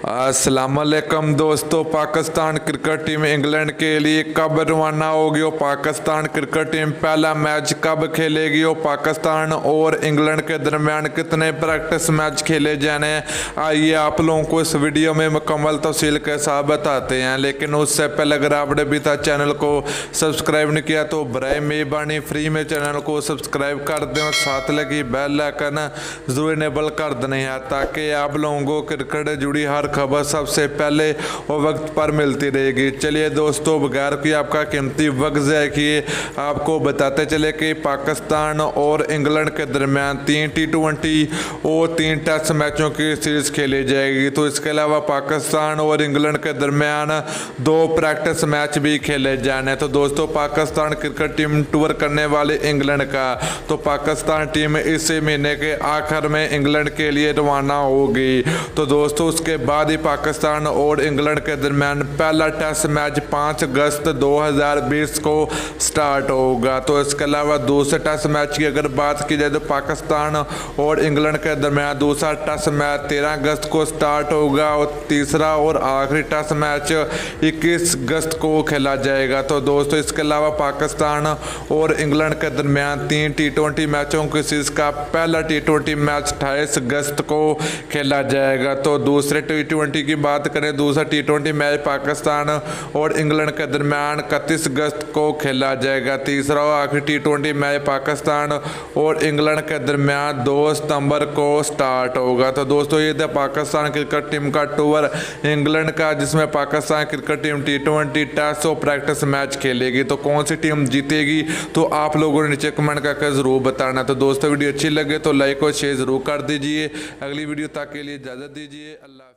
अस्सलामुअलैकुम दोस्तों, Pakistan cricket team England के लिए कब रवाना होगी और पाकिस्तान क्रिकेट टीम पहला मैच कब खेलेगी और पाकिस्तान और इंग्लैंड के दरमियान कितने प्रैक्टिस मैच खेले जाने हैं, आइए आप लोगों को इस वीडियो में मुकम्मल तफसील के साथ बताते हैं। लेकिन उससे पहले अगर आपने अभी तक चैनल को सब्सक्राइब नहीं किया तो बराए मेहरबानी फ्री में चैनल को सब्सक्राइब कर दें और साथ लगी बेल आइकन जरूर इनेबल कर देना है ताकि आप लोगों को क्रिकेट से जुड़ी हर खबर सबसे पहले और वक्त पर मिलती रहेगी। चलिए दोस्तों, बगैर कोई आपका कीमती वक्त ज़ाया किए आपको बताते चले कि पाकिस्तान और इंग्लैंड के दरमियान 3 T20 और 3 टेस्ट मैचों की सीरीज़ खेली जाएगी। तो इसके अलावा पाकिस्तान और इंग्लैंड के दरमियान 2 प्रैक्टिस मैच भी खेले जाने। तो दोस्तों, पाकिस्तान क्रिकेट टीम टूर करने वाले इंग्लैंड का, तो पाकिस्तान टीम इस महीने के आखिर में इंग्लैंड के लिए रवाना होगी। तो दोस्तों, उसके बाद ही पाकिस्तान और इंग्लैंड के दरमियान पहला टेस्ट मैच 5 अगस्त 2020 को स्टार्ट होगा। तो इसके अलावा दूसरे टेस्ट मैच की अगर बात की जाए तो पाकिस्तान और इंग्लैंड के दरमियान दूसरा टेस्ट मैच 13 अगस्त को स्टार्ट होगा और तीसरा और आखिरी टेस्ट मैच 21 अगस्त को खेला जाएगा। तो दोस्तों, इसके अलावा पाकिस्तान और इंग्लैंड के दरमियान 3 T20 मैचों की सीरीज का पहला T20 मैच 28 अगस्त को खेला जाएगा। तो दूसरे T20 की बात करें, दूसरा T20 मैच पाकिस्तान और इंग्लैंड के दरमियान 31 अगस्त को खेला जाएगा। तीसरा और आखिरी T20 मैच पाकिस्तान और इंग्लैंड के दरमियान 2 सितंबर को स्टार्ट होगा। तो दोस्तों, ये था पाकिस्तान क्रिकेट टीम का टूर इंग्लैंड का, जिसमें Pakistan cricket team T20 test और प्रैक्टिस मैच खेलेगी। तो कौन सी टीम जीतेगी तो आप लोगों ने नीचे कमेंट करके ज़रूर बताना। तो दोस्तों, वीडियो अच्छी लगे तो लाइक और शेयर ज़रूर कर दीजिए। अगली वीडियो तक के लिए इजाज़त दीजिए। अल्लाह।